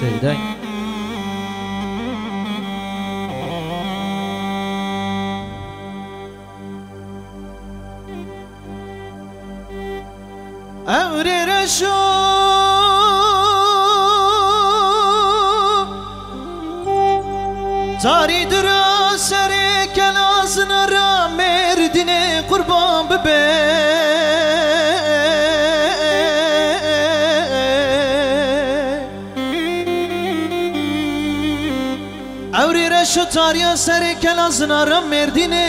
سيدي أوري رشو تاري درا سري كلازنا را مردني قربان ببي أوري رشو تاري سري كلازنا را مردني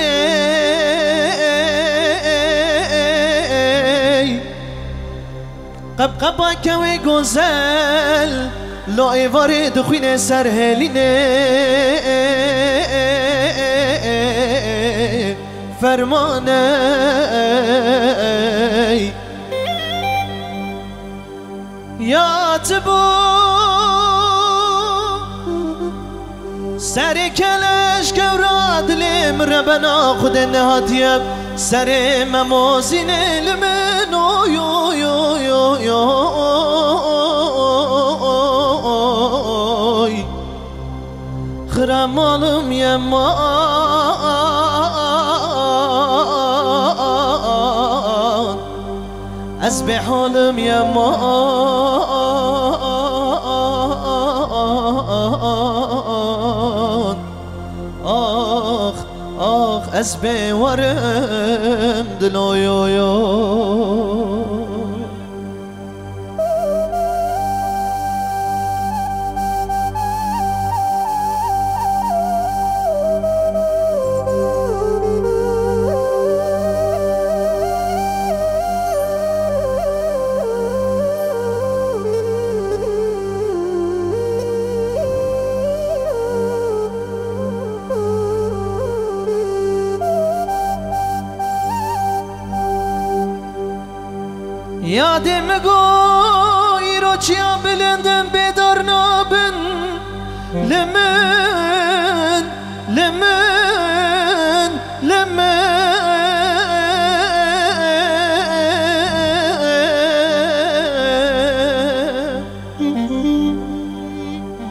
قب قبا کوی گوزل لو ایواری دخوین سر هلینه فرمانه یا تبو سر کلش گوراد لیم ربنا خود نهاتیب سر مموزین لمنو یو یو یو یو خرمالم یمان از به حالم یمان آخ آخ از به ورم دلو یو یو یادم گوی رو چیا بلندم بیدار نابن لمن لمن لمن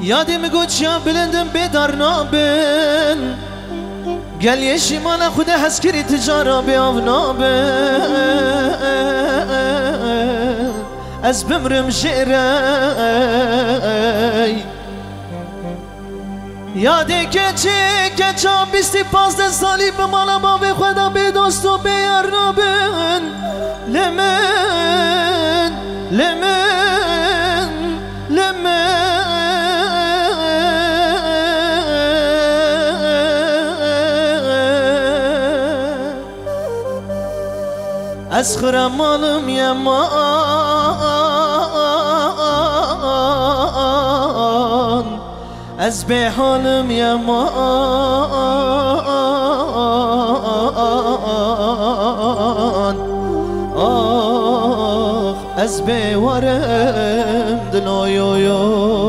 یادم گوی چیا بلندم بیدار نابن گل یه شیمان خود هسکری تجارا بیاو نابن از بمرم شعری یاده که چه که چام 25 سالی به مالا ما به خدا به دوست و به یار نابن لمن لمن لمن از خرمالم یمان از به حالم یمان آخ از به ورم دلو یو یو